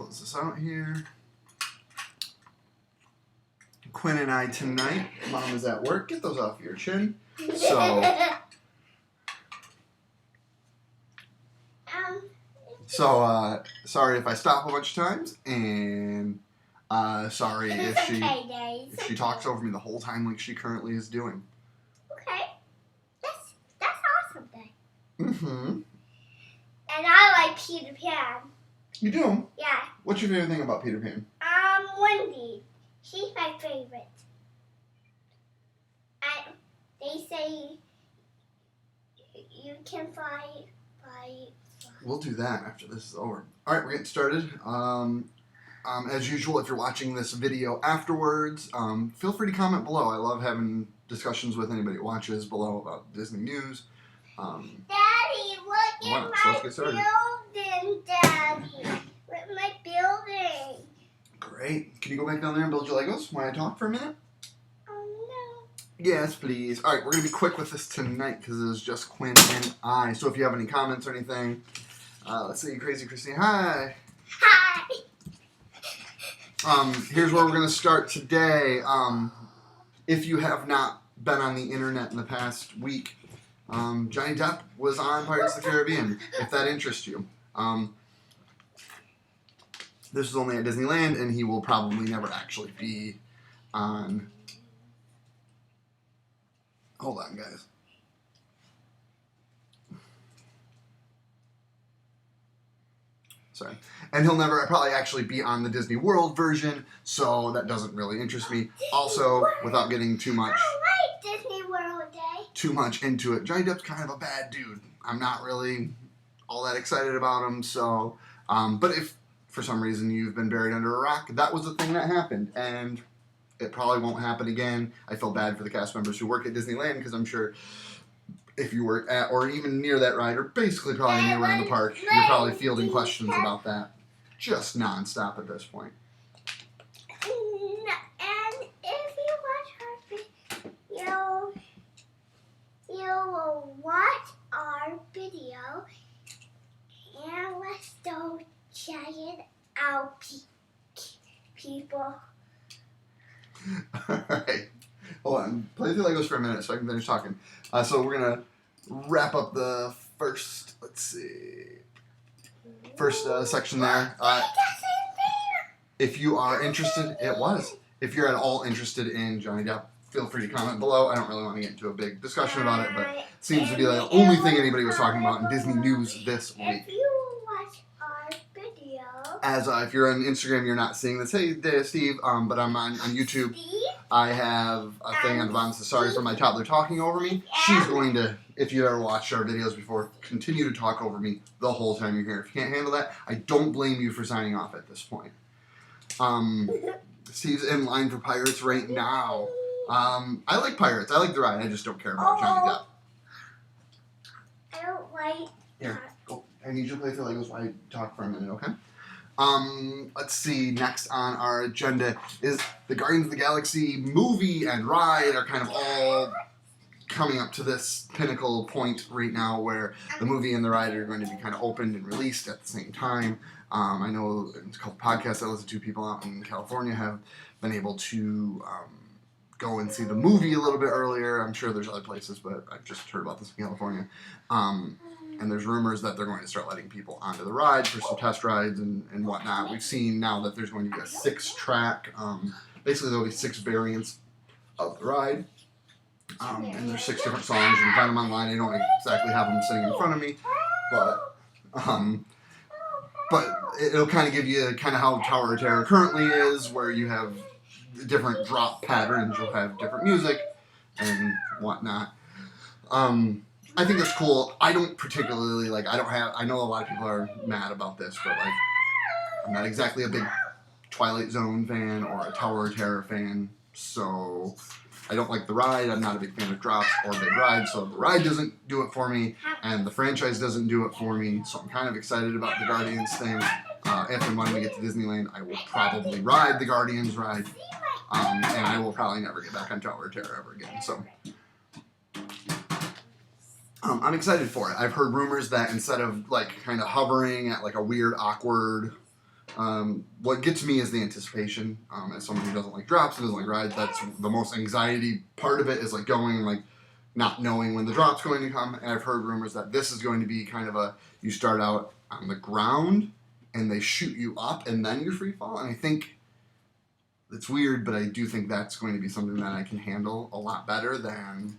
close this out here. Quinn and I tonight, Mom is at work. Get those off your chin. So, sorry if I stop a bunch of times, and sorry if she talks over me the whole time like she currently is doing. Okay. That's awesome then. Mm-hmm. And I like Peter Pan. You do? Yeah. What's your favorite thing about Peter Pan? Wendy. She's my favorite. They say you can fly. We'll do that after this is over. All right, we're getting started. As usual, if you're watching this video afterwards, feel free to comment below. I love having discussions with anybody who watches below about Disney news. Daddy, look at my building, Daddy. Look at my building. Great. Can you go back down there and build your Legos while I talk for a minute? Oh, no. Yes, please. All right, we're going to be quick with this tonight because it is just Quinn and I. So if you have any comments or anything, let's see, Crazy Christine, hi. Hi. Here's where we're going to start today. If you have not been on the internet in the past week, Johnny Depp was on Pirates of the Caribbean, if that interests you. This was only at Disneyland, and he will probably never actually be on... Hold on, guys. Sorry. And he'll never probably actually be on the Disney World version, so that doesn't really interest me. Also, without getting too much... I like Disney World Day. Too much into it. Johnny Depp's kind of a bad dude. I'm not really all that excited about him, so... but if, for some reason, you've been buried under a rock, that was the thing that happened, and... it probably won't happen again. I feel bad for the cast members who work at Disneyland because I'm sure if you work at or even near that ride or basically probably anywhere in the park, you're probably fielding questions about that just nonstop at this point. And if you watch our video, you will watch our video and let's go check it out, people. Alright, hold on. Play through Legos for a minute so I can finish talking. So we're going to wrap up the first, let's see, first section there. If you are interested, if you're at all interested in Johnny Depp, feel free to comment below. I don't really want to get into a big discussion about it, but it seems to be the only thing anybody was talking about in Disney news this week. If you watch our video... As if you're on Instagram, you're not seeing this. Hey, Steve, but I'm on YouTube. I have a thing on the bottom that says, sorry for my toddler talking over me. She's going to, if you ever watched our videos before, continue to talk over me the whole time you're here. If you can't handle that, I don't blame you for signing off at this point. Steve's in line for Pirates right now. I like Pirates. I like the ride. I just don't care about Johnny Depp. I don't like... Here, go. I need you to play through Legos while I talk for a minute, okay? Let's see, next on our agenda is the Guardians of the Galaxy movie and ride are kind of all coming up to this pinnacle point right now where the movie and the ride are going to be kind of opened and released at the same time. I know a couple podcasts I listen to, people out in California have been able to go and see the movie a little bit earlier. I'm sure there's other places, but I've just heard about this in California. And there's rumors that they're going to start letting people onto the ride for some test rides and whatnot. We've seen now that there's going to be a 6-track, basically there'll be 6 variants of the ride. And there's 6 different songs. You can find them online. I don't exactly have them sitting in front of me, but it'll kind of give you kind of how Tower of Terror currently is, where you have different drop patterns. You'll have different music and whatnot. I think that's cool. I don't particularly, I know a lot of people are mad about this, but, I'm not exactly a big Twilight Zone fan or a Tower of Terror fan, so I don't like the ride. I'm not a big fan of drops or big rides, so the ride doesn't do it for me, and the franchise doesn't do it for me, so I'm kind of excited about the Guardians thing. If and when we get to Disneyland, I will probably ride the Guardians ride, and I will probably never get back on Tower of Terror ever again, so... I'm excited for it. I've heard rumors that instead of kind of hovering at a weird, awkward What gets me is the anticipation. As someone who doesn't like drops and doesn't like rides, that's the most anxiety part of it, is like going like not knowing when the drop's going to come. And I've heard rumors that this is going to be kind of you start out on the ground and they shoot you up and then you free fall. And I think it's weird, but I do think that's going to be something that I can handle a lot better than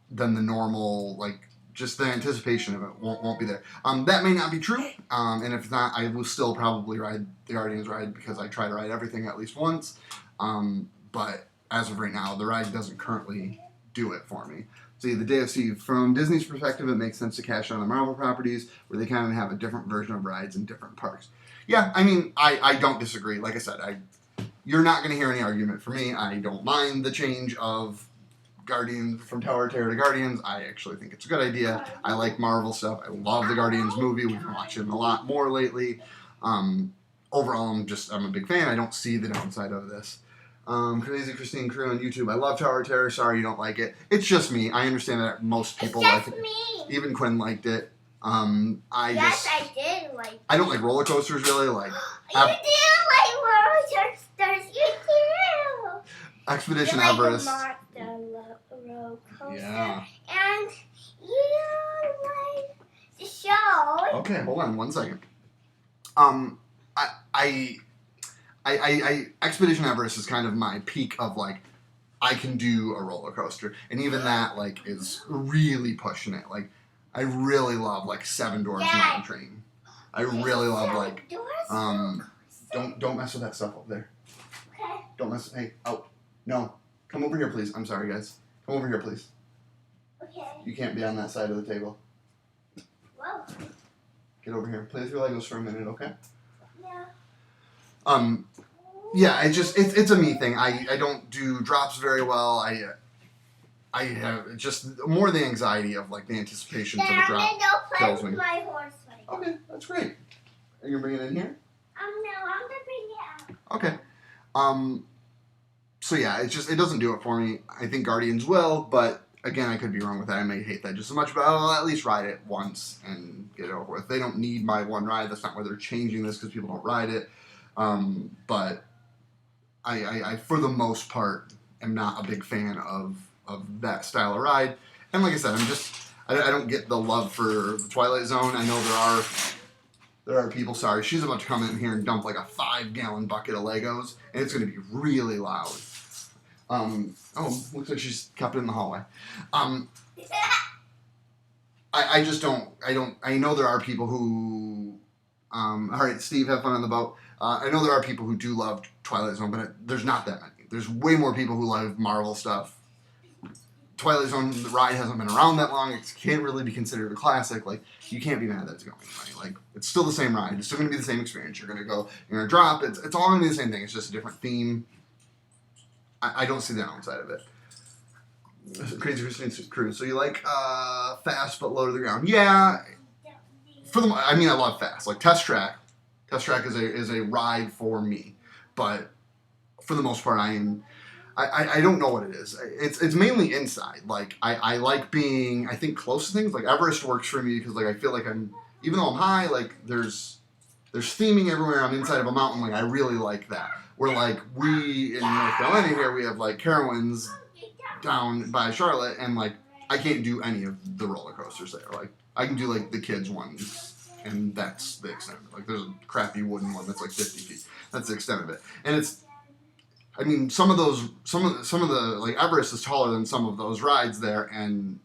the normal, like, just the anticipation of it won't be there. That may not be true, and if not, I will still probably ride the Guardians ride because I try to ride everything at least once. But as of right now, the ride doesn't currently do it for me. See, the DFC, from Disney's perspective, it makes sense to cash on the Marvel properties where they kind of have a different version of rides in different parks. Yeah, I mean, I don't disagree. Like I said, you're not going to hear any argument from me. I don't mind the change of Guardians from Tower of Terror to Guardians. I actually think it's a good idea. I like Marvel stuff. I love the Guardians movie. We've been watching a lot more lately. Overall, I'm a big fan. I don't see the downside of this. Crazy Christine Crew on YouTube. I love Tower of Terror. Sorry you don't like it. It's just me. I understand that most people like it. Me. Even Quinn liked it. I did like it. I don't like roller coasters really. Like you do like roller coasters. You do. Expedition you like Everest. The roller coaster. Yeah. And you like the show. Okay, hold on 1 second. I Expedition Everest is kind of my peak of like I can do a roller coaster, and even that like is really pushing it. Like I really love like Seven Dwarfs Mountain Train. I really love like don't mess with that stuff up there. Okay. Don't mess. Hey, oh no, come over here, please. I'm sorry, guys. Come over here, please. Okay. You can't be on that side of the table. Whoa. Get over here. Play with your Legos for a minute, okay? Yeah. Yeah, it's a me thing. I don't do drops very well. I have just more the anxiety of like the anticipation for the drop I'm gonna go play kills with me. my horse right now. Okay, that's great. Are you gonna bring it in here? No, I'm gonna bring it out. Okay. So yeah, it doesn't do it for me. I think Guardians will, but again, I could be wrong with that. I may hate that just as much, but I'll at least ride it once and get it over with. They don't need my one ride. That's not why they're changing this, because people don't ride it. But I for the most part am not a big fan of that style of ride. And like I said, I don't get the love for the Twilight Zone. I know there are people, sorry, she's about to come in here and dump like a 5-gallon bucket of Legos, and it's going to be really loud. Looks like she's kept it in the hallway. I just don't, I know there are people who, alright, Steve, have fun on the boat. I know there are people who do love Twilight Zone, but there's not that many. There's way more people who love Marvel stuff. Twilight Zone, the ride hasn't been around that long. It can't really be considered a classic. Like, you can't be mad that it's going away. Like, it's still the same ride. It's still going to be the same experience. You're going to go, you're going to drop. It's all going to be the same thing. It's just a different theme. I don't see the downside of it. Crazy Christine Cruise. So you like fast but low to the ground? Yeah. I love fast. Like Test Track. Test Track is a ride for me, but for the most part, I don't know what it is. It's mainly inside. Like I like being, I think, close to things. Like Everest works for me because like I feel like even though I'm high, like there's theming everywhere. I'm inside of a mountain. Like I really like that. Where like we in North Carolina here, we have like Carowinds down by Charlotte, and like I can't do any of the roller coasters there. Like I can do like the kids ones. And that's the extent of it. Like, there's a crappy wooden one that's like 50 feet. That's the extent of it. And some of the, like, Everest is taller than some of those rides there, and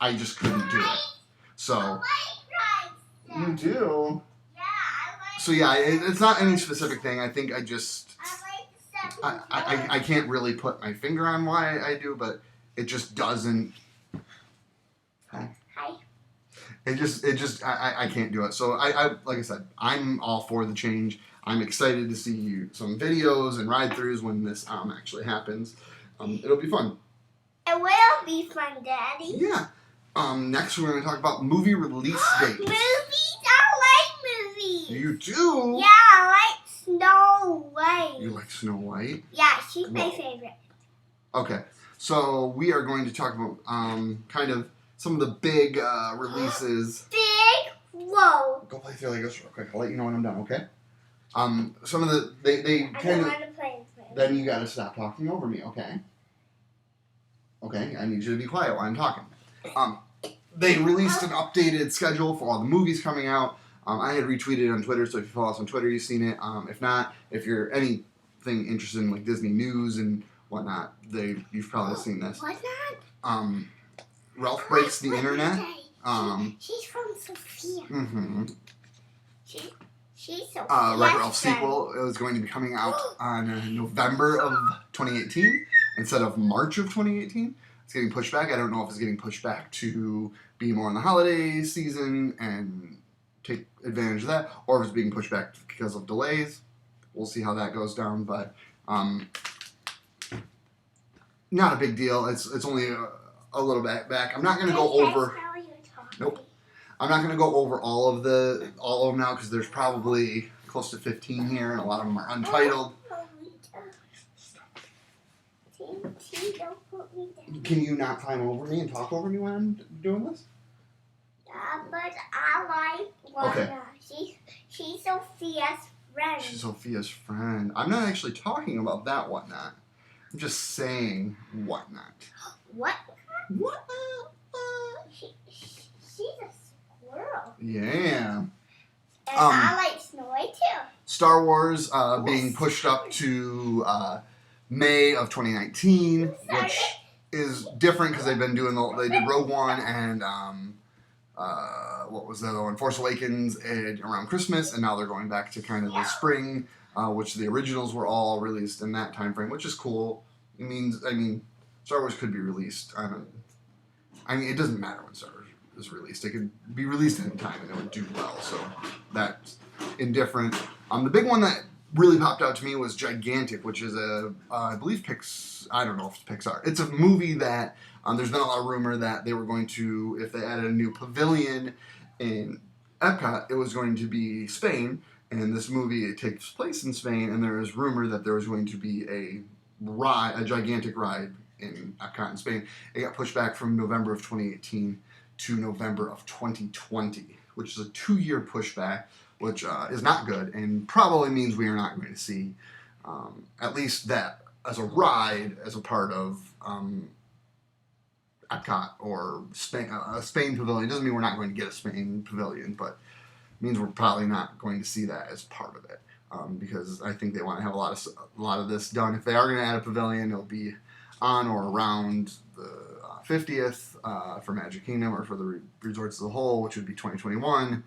I just couldn't do it. So, you do? Yeah, I like. So, yeah, it's not any specific thing. I think I just, I can't really put my finger on why I do, but it just doesn't. Hi. I can't do it. So I like I said, I'm all for the change. I'm excited to see some videos and ride-throughs when this actually happens. It'll be fun. It will be fun, Daddy. Yeah. Next we're going to talk about movie release dates. Movies? I like movies. You do? Yeah, I like Snow White. You like Snow White? Yeah, she's my favorite. Okay. So we are going to talk about kind of some of the big releases. Big Whoa. Go play with your Legos real quick. I'll let you know when I'm done, okay? Some of the they I kind don't of. want to play with it. Then you gotta stop talking over me, okay? Okay, I need you to be quiet while I'm talking. They released an updated schedule for all the movies coming out. I had retweeted on Twitter, so if you follow us on Twitter, you've seen it. If not, if you're anything interested in like Disney news and whatnot, you've probably seen this. What not? Ralph Breaks the Internet. She's from Sophia. Mm-hmm. She's Sophia. Wreck-It Ralph sequel is going to be coming out on November of 2018 instead of March of 2018. It's getting pushed back. I don't know if it's getting pushed back to be more in the holiday season and take advantage of that, or if it's being pushed back because of delays. We'll see how that goes down, but not a big deal. It's only a little bit back. I'm not going to go over. Nope. I'm not going to go over all of them now because there's probably close to 15 here, and a lot of them are untitled. Can you not climb over me and talk over me when I'm doing this? But I like one. Okay. She's Sophia's friend. She's Sophia's friend. I'm not actually talking about that whatnot. I'm just saying whatnot. What? What? She's a squirrel. Yeah. And I like Snowy too. Star Wars being pushed up to May of 2019, which is different because they've been doing they did Rogue One and what was the other one? Force Awakens around Christmas, and now they're going back to kind of the spring, which the originals were all released in that time frame, which is cool. It means, Star Wars could be released it doesn't matter when Star Wars is released. It could be released in time and it would do well, so that's indifferent. The big one that really popped out to me was Gigantic, which is I believe I don't know if it's Pixar. It's a movie that there's been a lot of rumor that they were going to, if they added a new pavilion in Epcot, it was going to be Spain, and this movie, it takes place in Spain, and there is rumor that there was going to be a gigantic ride in Epcot in Spain. It got pushed back from November of 2018 to November of 2020, which is a 2-year pushback, which is not good and probably means we are not going to see at least that as a ride as a part of Epcot or Spain, a Spain pavilion. It doesn't mean we're not going to get a Spain pavilion, but it means we're probably not going to see that as part of it because I think they want to have a lot of this done. If they are going to add a pavilion, it'll be on or around the 50th for Magic Kingdom or for the resorts as a whole, which would be 2021.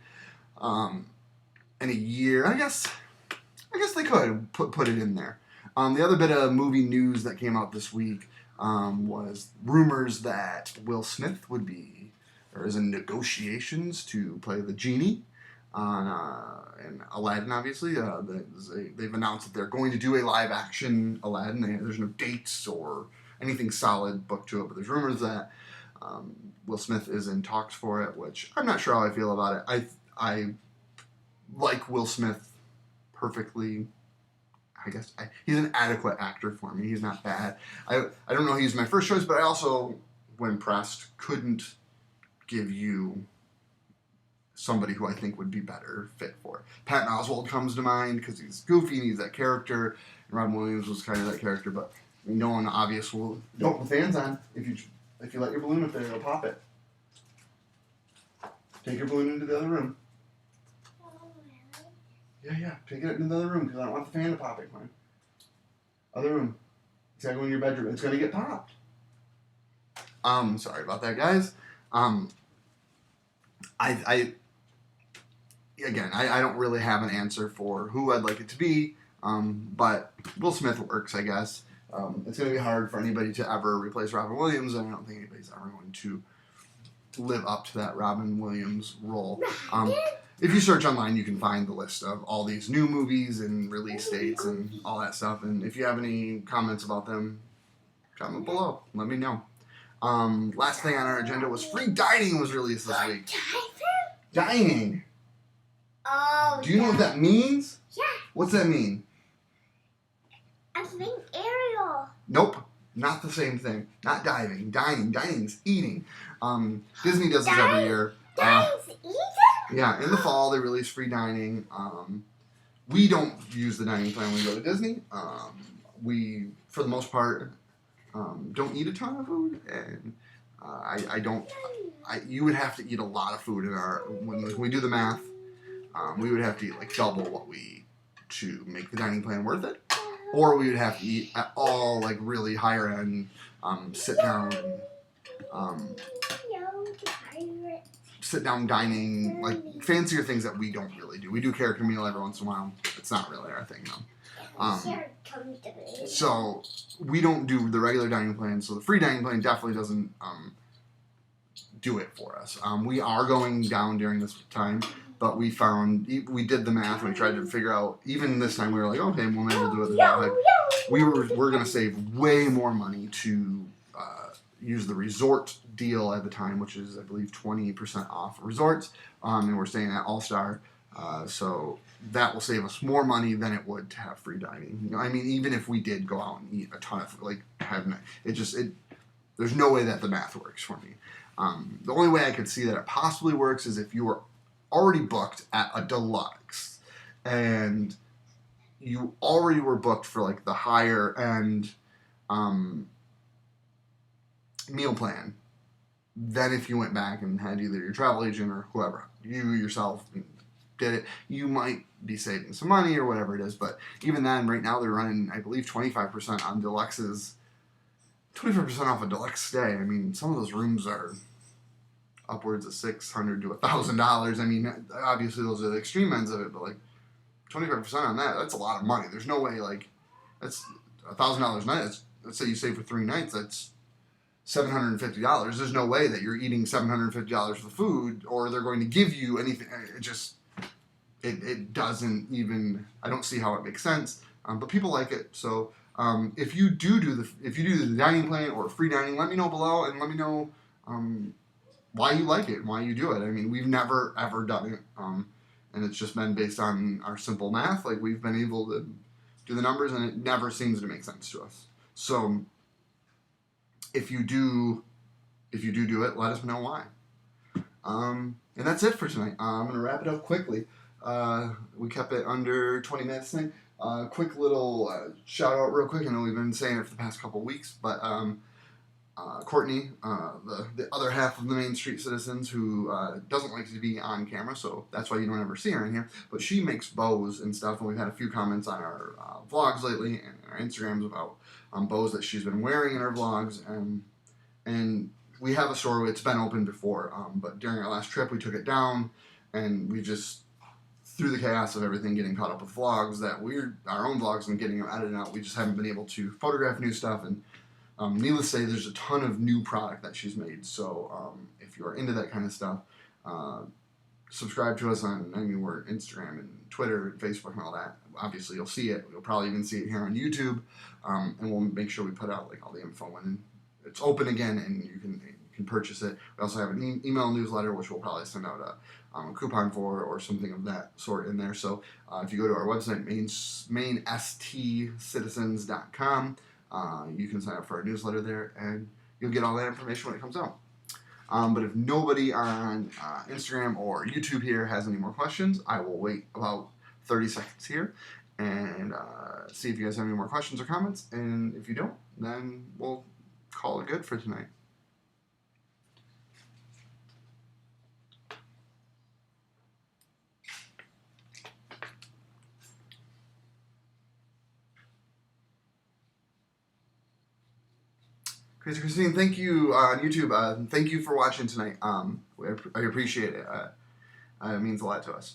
In a year, I guess they could put it in there. The other bit of movie news that came out this week was rumors that Will Smith is in negotiations to play the genie in Aladdin. Obviously, they've announced that they're going to do a live action Aladdin. There's no dates or anything solid booked to it, but there's rumors that Will Smith is in talks for it, which I'm not sure how I feel about it. I like Will Smith perfectly. I guess he's an adequate actor for me. He's not bad. I don't know he's my first choice, but I also, when pressed, couldn't give you somebody who I think would be better fit for it. Patton Oswalt comes to mind because he's goofy and he's that character. And Robin Williams was kind of that character, but no one obvious will. Don't put fans on. If you let your balloon up there, it'll pop it. Take your balloon into the other room. Yeah. Take it into the other room because I don't want the fan to pop it, Glenn. Other room. It's gotta go in your bedroom. It's gonna get popped. Sorry about that, guys. I don't really have an answer for who I'd like it to be. But Will Smith works, I guess. It's gonna be hard for anybody to ever replace Robin Williams, and I don't think anybody's ever going to live up to that Robin Williams role. If you search online, you can find the list of all these new movies and release dates and all that stuff. And if you have any comments about them, comment below. Let me know. Last thing on our agenda was free dining was released this week. Dining? Oh, do you know what that means? Yeah. What's that mean? I think Ariel. Nope. Not the same thing. Not diving. Dining. Dining's eating. Disney does this every year. Dining's eating? Yeah, in the fall they release free dining. We don't use the dining plan when we go to Disney. We, for the most part, don't eat a ton of food, and I don't. You would have to eat a lot of food in our when we do the math. We would have to eat like double what we eat to make the dining plan worth it, or we would have to eat at all like really higher end, sit down, sit down dining, like fancier things that we don't really do. We do character meal every once in a while. It's not really our thing though. So we don't do the regular dining plan. So the free dining plan definitely doesn't do it for us. We are going down during this time, but we did the math and we tried to figure out. Even this time we were like, okay, well maybe we'll do it this way. Like, we're going to save way more money to use the resort deal at the time, which is I believe 20% off resorts, and we're staying at All Star, so that will save us more money than it would to have free dining. You know, I mean, even if we did go out and eat a ton of there's no way that the math works for me. The only way I could see that it possibly works is if you were already booked at a deluxe and you already were booked for like the higher end meal plan. Then if you went back and had either your travel agent or whoever, you yourself did it, you might be saving some money or whatever it is. But even then, right now they're running, I believe, 25% on deluxes. 25% off a deluxe stay. I mean, some of those rooms are upwards of $600 to $1,000. I mean, obviously those are the extreme ends of it, but like 25% on that's a lot of money. There's no way, like, that's $1,000 a night. Let's say you stay for 3 nights, that's $750. There's no way that you're eating $750 for the food, or they're going to give you anything. It doesn't even. I don't see how it makes sense. But people like it. So if you do the dining plan or free dining, let me know below and let me know why you like it and why you do it. I mean, we've never ever done it, and it's just been based on our simple math. Like, we've been able to do the numbers, and it never seems to make sense to us. So if you do it, let us know why. And that's it for tonight. I'm going to wrap it up quickly. We kept it under 20 minutes tonight. Quick little shout out real quick. I know we've been saying it for the past couple of weeks, but Courtney, the other half of the Main Street Citizens, who doesn't like to be on camera, so that's why you don't ever see her in here, but she makes bows and stuff, and we've had a few comments on our vlogs lately and our Instagrams about bows that she's been wearing in her vlogs, and we have a store. It's been open before, but during our last trip we took it down, and we just, through the chaos of everything getting caught up with vlogs, our own vlogs and getting them edited out, we just haven't been able to photograph new stuff. And needless to say, there's a ton of new product that she's made. So if you're into that kind of stuff, subscribe to us on, we're Instagram and Twitter and Facebook and all that. Obviously, you'll see it. You'll probably even see it here on YouTube, and we'll make sure we put out like all the info when it's open again, and you can purchase it. We also have an email newsletter, which we'll probably send out a coupon for or something of that sort in there. So if you go to our website, mainstcitizens.com, you can sign up for our newsletter there, and you'll get all that information when it comes out. But if nobody on Instagram or YouTube here has any more questions, I will wait about 30 seconds here and see if you guys have any more questions or comments. And if you don't, then we'll call it good for tonight. Crazy Christine, thank you on YouTube. Thank you for watching tonight. I appreciate it. It means a lot to us.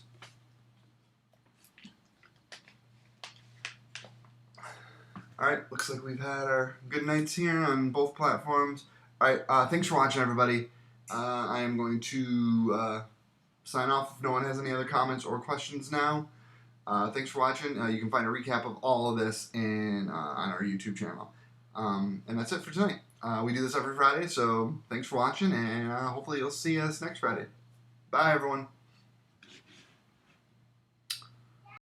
Alright, looks like we've had our good nights here on both platforms. Alright, thanks for watching, everybody. I am going to sign off if no one has any other comments or questions now. Thanks for watching. You can find a recap of all of this on our YouTube channel. And that's it for tonight. We do this every Friday, so thanks for watching, and hopefully you'll see us next Friday. Bye, everyone.